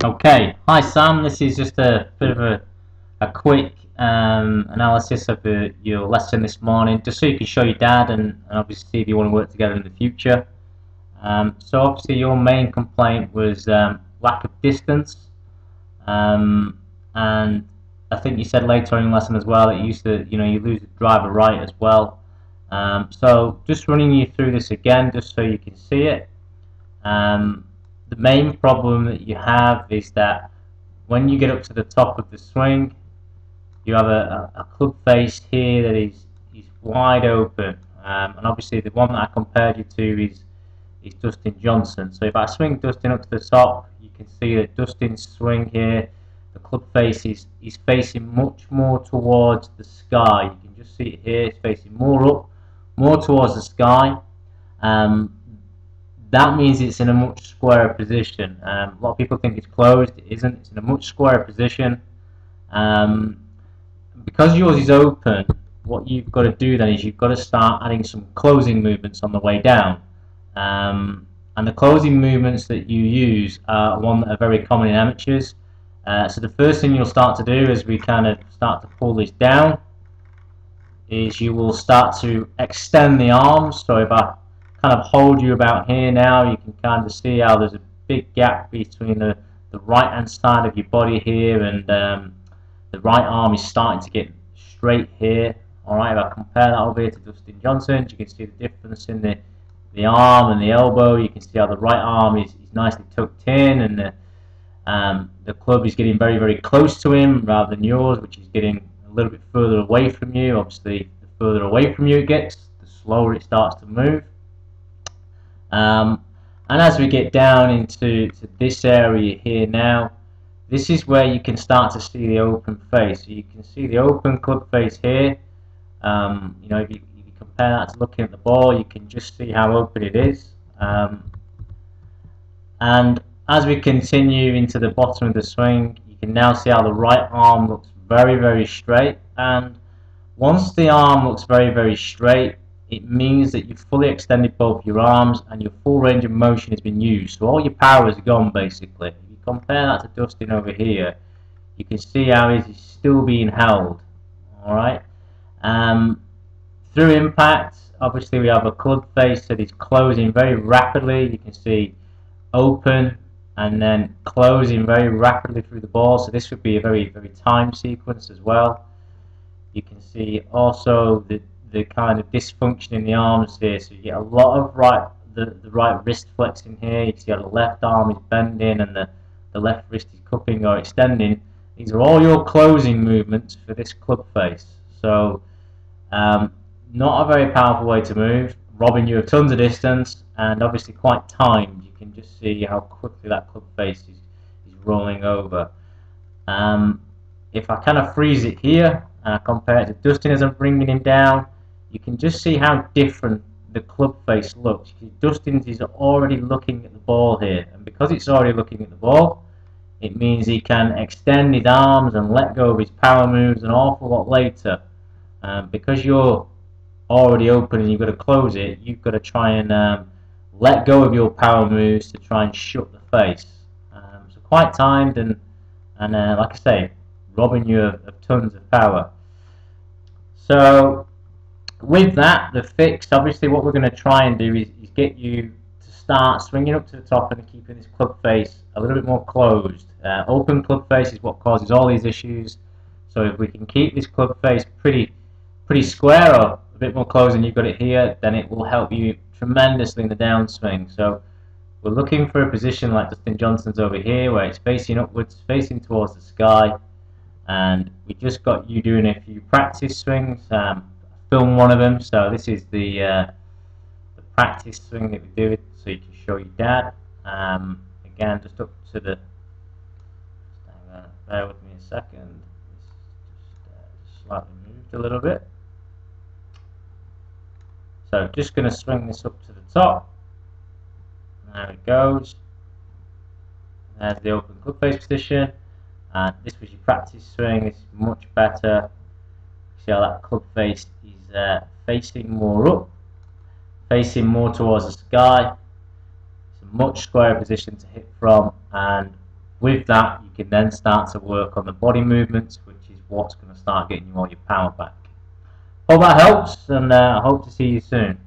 Okay, hi Sam, this is just a bit of a quick analysis of your lesson this morning, just so you can show your dad and obviously see if you want to work together in the future. So obviously your main complaint was lack of distance, um, and I think you said later on in the lesson as well that you used to, you lose the driver right as well. So just running you through this again, just so you can see it. The main problem that you have is that when you get up to the top of the swing, you have a club face here that is wide open, and obviously the one that I compared you to is Dustin Johnson. So if I swing Dustin up to the top, you can see that Dustin's swing here, the club face is facing much more towards the sky. You can just see it here; it's facing more up, more towards the sky. Um, that means it's in a much squarer position. A lot of people think it's closed. It isn't. It's in a much squarer position. Um, because yours is open, what you've got to do then is you've got to start adding some closing movements on the way down. And the closing movements that you use are one that are very common in amateurs. So the first thing you'll start to do as we kind of start to pull this down is you will start to extend the arms. So if I kind of hold you about here now, you can kind of see how there's a big gap between the right hand side of your body here and the right arm is starting to get straight here. Alright, if I compare that over here to Dustin Johnson, you can see the difference in the arm and the elbow. You can see how the right arm is nicely tucked in, and the club is getting very, very close to him rather than yours, which is getting a little bit further away from you. Obviously, the further away from you it gets, the slower it starts to move. And as we get down into this area here now, this is where you can start to see the open face. So you can see the open club face here. If you compare that to looking at the ball, you can just see how open it is. And as we continue into the bottom of the swing, you can now see how the right arm looks very, very straight. And once the arm looks very, very straight, it means that you've fully extended both your arms and your full range of motion has been used. So all your power is gone, basically. If you compare that to Dustin over here, you can see how he's still being held. Alright. Through impact, obviously we have a club face that is closing very rapidly. You can see open and then closing very rapidly through the ball. So this would be a very, very timed sequence as well. You can see also the kind of dysfunction in the arms here. So you get a lot of the right wrist flexing here. You can see how the left arm is bending and the left wrist is cupping or extending. These are all your closing movements for this club face. So not a very powerful way to move, robbing you of tons of distance, and obviously quite timed. You can just see how quickly that club face is rolling over. If I kind of freeze it here and I compare it to Dustin as I'm bringing him down, you can just see how different the club face looks. Dustin's is already looking at the ball here, and because it's already looking at the ball, it means he can extend his arms and let go of his power moves an awful lot later. Because you're already open and you've got to close it, you've got to try and let go of your power moves to try and shut the face. So quite timed and like I say, robbing you of tons of power. So with that, the fix, obviously what we're going to try and do is get you to start swinging up to the top and keeping this club face a little bit more closed. Open club face is what causes all these issues. So if we can keep this club face pretty square or a bit more closed than you've got it here, then it will help you tremendously in the downswing. So we're looking for a position like Dustin Johnson's over here, where it's facing upwards, facing towards the sky, and we just got you doing a few practice swings. Film one of them, so this is the practice swing that we do, so you can show your dad. Again, just up to the. Bear with me a second. Just slightly moved a little bit. So just going to swing this up to the top. There it goes. There's the open club face position. And this was your practice swing. It's much better. See how that club face is facing more up, facing more towards the sky. It's a much squarer position to hit from, and with that, you can then start to work on the body movements, which is what's going to start getting you all your power back. Hope that helps, and I hope to see you soon.